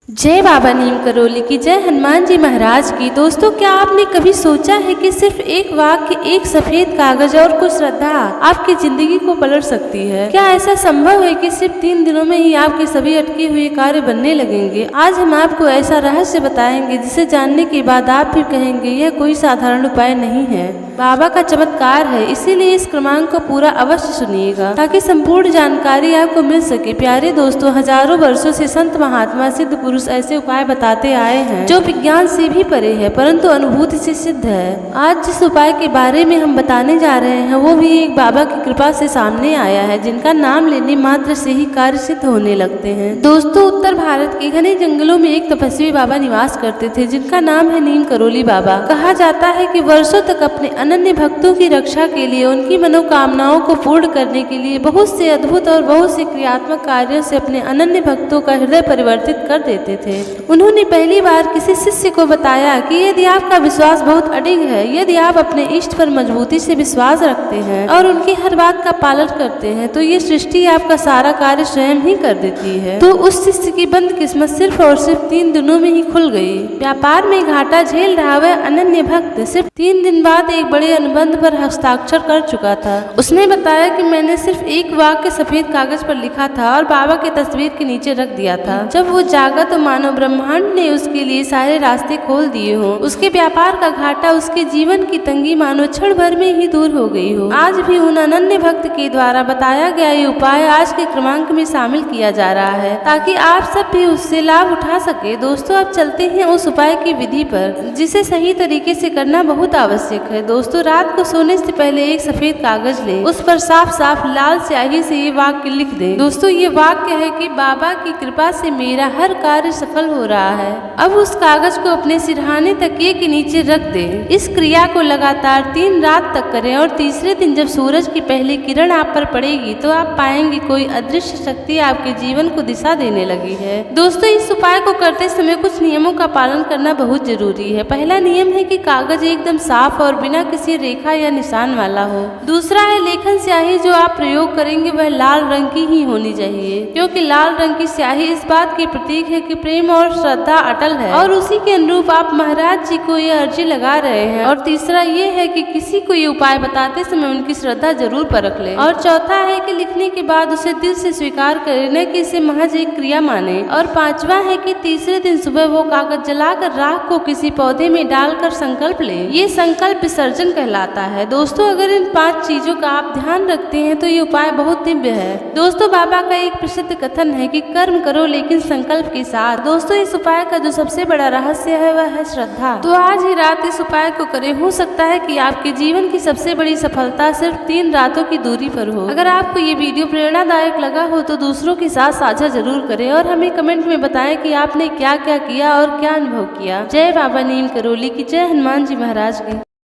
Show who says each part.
Speaker 1: जय बाबा नीम करौली की, जय हनुमान जी महाराज की। दोस्तों, क्या आपने कभी सोचा है कि सिर्फ एक वाक्य, एक सफेद कागज और कुछ श्रद्धा आपकी जिंदगी को पलट सकती है? क्या ऐसा संभव है कि सिर्फ 3 दिनों में ही आपके सभी अटके हुए कार्य बनने लगेंगे? आज हम आपको ऐसा रहस्य बताएंगे जिसे जानने के बाद आप भी कहेंगे यह कोई साधारण उपाय नहीं है, बाबा का चमत्कार है। इसीलिए इस क्रमांक को पूरा अवश्य सुनिएगा ताकि संपूर्ण जानकारी आपको मिल सके। प्यारे दोस्तों, हजारों वर्षों से संत महात्मा सिद्ध पुरुष ऐसे उपाय बताते आए हैं जो विज्ञान से भी परे है परंतु अनुभूति से सिद्ध है। आज जिस उपाय के बारे में हम बताने जा रहे हैं वो भी एक बाबा की कृपा से सामने आया है जिनका नाम लेने मात्र से ही कार्य सिद्ध होने लगते हैं। दोस्तों, उत्तर भारत के घने जंगलों में एक तपस्वी बाबा निवास करते थे जिनका नाम है नीम करौली बाबा। कहा जाता है कि वर्षों तक अपने अनन्य भक्तों की रक्षा के लिए, उनकी मनोकामनाओं को पूर्ण करने के लिए बहुत से अद्भुत और बहुत से क्रियात्मक कार्यों से अपने अनन्य भक्तों का हृदय परिवर्तित कर देते थे। उन्होंने पहली बार किसी शिष्य को बताया कि यदि आपका विश्वास बहुत अडिग है, यदि आप अपने इष्ट पर मजबूती से विश्वास रखते हैं और उनकी हर बात का पालन करते हैं तो ये सृष्टि आपका सारा कार्य स्वयं ही कर देती है। तो उस शिष्य की बंद किस्मत सिर्फ और सिर्फ 3 दिनों में ही खुल गई। व्यापार में घाटा झेल रहा वह अनन्य भक्त सिर्फ 3 दिन बाद एक बड़े अनुबंध पर हस्ताक्षर कर चुका था। उसने बताया कि मैंने सिर्फ एक वाक्य सफेद कागज पर लिखा था और बाबा की तस्वीर के नीचे रख दिया था। जब वो जागा तो मानो ब्रह्मांड ने उसके लिए सारे रास्ते खोल दिए हो। उसके व्यापार का घाटा, उसके जीवन की तंगी मानो क्षण भर में ही दूर हो गई हो। आज भी उन अनन्य भक्त के द्वारा बताया गया ये उपाय आज के क्रमांक में शामिल किया जा रहा है ताकि आप सब भी उससे लाभ उठा सके। दोस्तों, अब चलते हैं उस उपाय की विधि पर जिसे सही तरीके से करना बहुत आवश्यक है। दोस्तों, रात को सोने से पहले एक सफेद कागज लें, उस पर साफ साफ लाल स्याही से ये वाक्य लिख दें। दोस्तों, ये वाक्य है कि बाबा की कृपा से मेरा हर कार्य सफल हो रहा है। अब उस कागज को अपने सिरहाने तकिए के नीचे रख दें। इस क्रिया को लगातार 3 रात तक करें और तीसरे दिन जब सूरज की पहली किरण आप पर पड़ेगी तो आप पाएंगे कोई अदृश्य शक्ति आपके जीवन को दिशा देने लगी है। दोस्तों, इस उपाय को करते समय कुछ नियमों का पालन करना बहुत जरूरी है। पहला नियम है कि कागज एकदम साफ और बिना किसी रेखा या निशान वाला हो। दूसरा है लेखन स्याही जो आप प्रयोग करेंगे वह लाल रंग की ही होनी चाहिए क्योंकि लाल रंग की स्याही इस बात की प्रतीक है कि प्रेम और श्रद्धा अटल है और उसी के अनुरूप आप महाराज जी को ये अर्जी लगा रहे हैं। और तीसरा ये है कि किसी को ये उपाय बताते समय उनकी श्रद्धा जरूर परख लें। और चौथा है कि लिखने के बाद उसे दिल से स्वीकार करें, न कि इसे महज एक क्रिया माने। और पांचवा है कि तीसरे दिन सुबह वो कागज जलाकर राख को किसी पौधे में डालकर संकल्प ले। ये संकल्प विसर्जन कहलाता है। दोस्तों, अगर इन 5 चीजों का आप ध्यान रखते हैं तो ये उपाय बहुत दिव्य है। दोस्तों, बाबा का एक प्रसिद्ध कथन है कि कर्म करो लेकिन संकल्प के साथ। दोस्तों, इस उपाय का जो सबसे बड़ा रहस्य है वह है श्रद्धा। तो आज ही रात इस उपाय को करें। हो सकता है कि आपके जीवन की सबसे बड़ी सफलता सिर्फ 3 रातों की दूरी पर हो। अगर आपको ये वीडियो प्रेरणादायक लगा हो तो दूसरों के साथ साझा जरूर करें और हमें कमेंट में बताएं कि आपने क्या क्या किया और क्या अनुभव किया। जय बाबा नीम करौली की, जय हनुमान जी महाराज की।